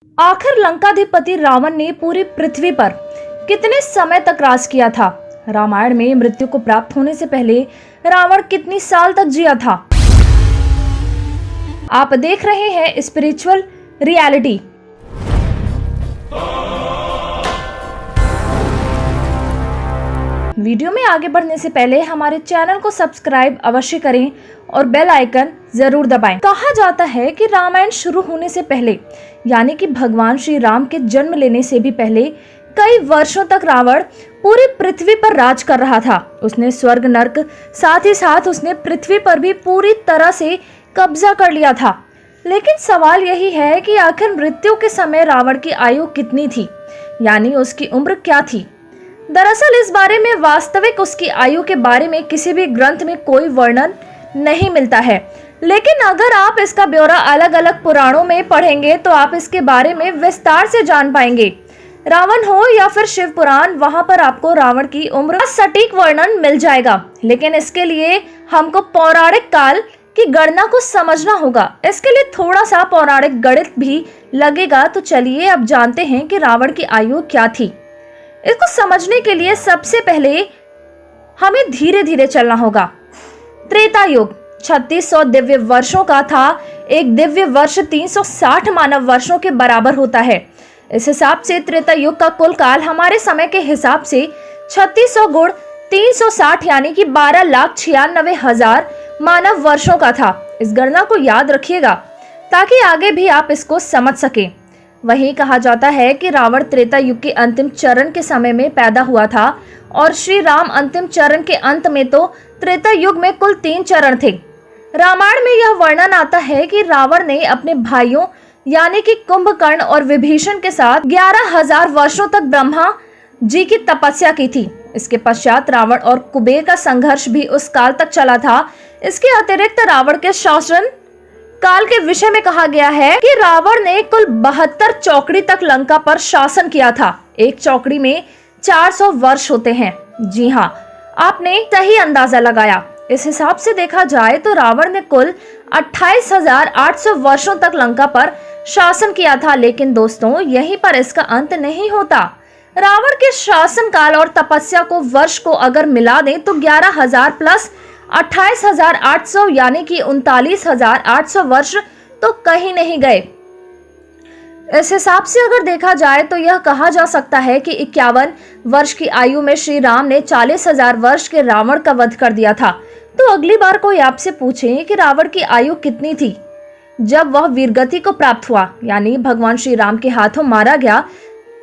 आखिर लंकाधिपति रावण ने पूरी पृथ्वी पर कितने समय तक राज किया था? रामायण में मृत्यु को प्राप्त होने से पहले रावण कितनी साल तक जिया था? आप देख रहे हैं स्पिरिचुअल रियलिटी। वीडियो में आगे बढ़ने से पहले हमारे चैनल को सब्सक्राइब अवश्य करें और बेल आइकन जरूर दबाएं। कहा जाता है कि रामायण शुरू होने से पहले, यानी कि भगवान श्री राम के जन्म लेने से भी पहले कई वर्षों तक रावण पूरी पृथ्वी पर राज कर रहा था। उसने स्वर्ग नरक, साथ ही साथ उसने पृथ्वी पर भी पूरी तरह से कब्जा कर लिया था। लेकिन सवाल यही है कि आखिर मृत्यु के समय रावण की आयु कितनी थी, यानी उसकी उम्र क्या थी? दरअसल इस बारे में वास्तविक उसकी आयु के बारे में किसी भी ग्रंथ में कोई वर्णन नहीं मिलता है। लेकिन अगर आप इसका ब्यौरा अलग अलग पुराणों में पढ़ेंगे तो आप इसके बारे में विस्तार से जान पाएंगे। रावण हो या फिर शिव पुराण, वहां पर आपको रावण की उम्र का सटीक वर्णन मिल जाएगा। लेकिन इसके लिए हमको पौराणिक काल की गणना को समझना होगा। इसके लिए थोड़ा सा पौराणिक गणित भी लगेगा। तो चलिए अब जानते हैं कि रावण की आयु क्या थी। इसको समझने के लिए सबसे पहले हमें धीरे धीरे चलना होगा। त्रेता युग 3600 दिव्य वर्षों का था। एक दिव्य वर्ष 360 मानव वर्षों के बराबर होता है। इस हिसाब से त्रेता युग का कुल काल हमारे समय के हिसाब से 3600 गुण 360 यानी कि 12,96,000 मानव वर्षों का था। इस गणना को याद रखिएगा ताकि आगे भी आप इसको समझ सकें। वहीं कहा जाता है कि रावण त्रेता युग के अंतिम चरण के समय में पैदा हुआ था और श्री राम अंतिम चरण के अंत में। तो त्रेता युग में कुल 3 चरण थे। रामायण में यह वर्णन आता है कि रावण ने अपने भाइयों यानी कि कुंभकर्ण और विभीषण के साथ 11,000 वर्षों तक ब्रह्मा जी की तपस्या की थी। इसके पश्चात रावण और कुबेर का संघर्ष भी उस काल तक चला था। इसके अतिरिक्त रावण के शासन काल के विषय में कहा गया है कि रावण ने कुल 72 चौकड़ी तक लंका पर शासन किया था। एक चौकड़ी में 400 वर्ष होते हैं। जी हाँ, आपने सही अंदाजा लगाया। इस हिसाब से देखा जाए तो रावण ने कुल 28,800 वर्षों तक लंका पर शासन किया था। लेकिन दोस्तों, यहीं पर इसका अंत नहीं होता। रावण के शासन काल और तपस्या को वर्ष को अगर मिला दें तो 11,000 प्लस 28,800 यानी कि 39,800 वर्ष तो कहीं नहीं गए। इस हिसाब से अगर देखा जाए तो यह कहा जा सकता है कि 51 वर्ष की आयु में श्री राम ने 40,000 वर्ष के रावण का वध कर दिया था। तो अगली बार कोई आपसे पूछे कि रावण की आयु कितनी थी जब वह वीरगति को प्राप्त हुआ, यानी भगवान श्री राम के हाथों मारा गया,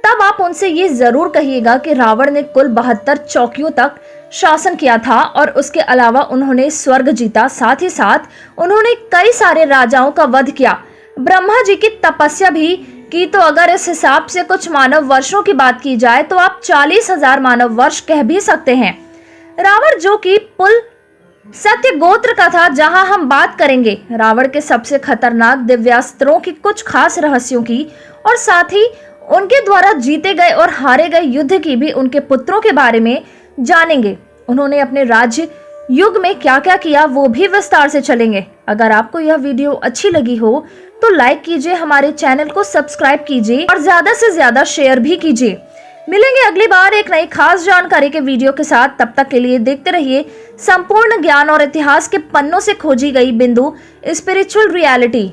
तब आप उनसे ये जरूर कहिएगा कि रावण ने कुल 72 चौकियों तक शासन किया था और उसके अलावा उन्होंने स्वर्ग जीता। साथ ही साथ उन्होंने कई सारे राजाओं का वध किया, ब्रह्मा जी की तपस्या भी की। तो अगर इस हिसाब से कुछ मानव वर्षों की बात की जाए तो आप 40,000 मानव वर्ष कह भी सकते हैं। रावण जो कि पुल सत्य गोत्र का था, जहां हम बात करेंगे रावण के सबसे खतरनाक दिव्यास्त्रों की, कुछ खास रहस्यों की, और साथ ही उनके द्वारा जीते गए और हारे गए युद्ध की भी, उनके पुत्रों के बारे में जानेंगे। उन्होंने अपने राज्य युग में क्या क्या किया वो भी विस्तार से चलेंगे। अगर आपको यह वीडियो अच्छी लगी हो तो लाइक कीजिए, हमारे चैनल को सब्सक्राइब कीजिए और ज्यादा से ज्यादा शेयर भी कीजिए। मिलेंगे अगली बार एक नई खास जानकारी के वीडियो के साथ। तब तक के लिए देखते रहिए संपूर्ण ज्ञान और इतिहास के पन्नों से खोजी गई बिंदु स्पिरिचुअल रियलिटी।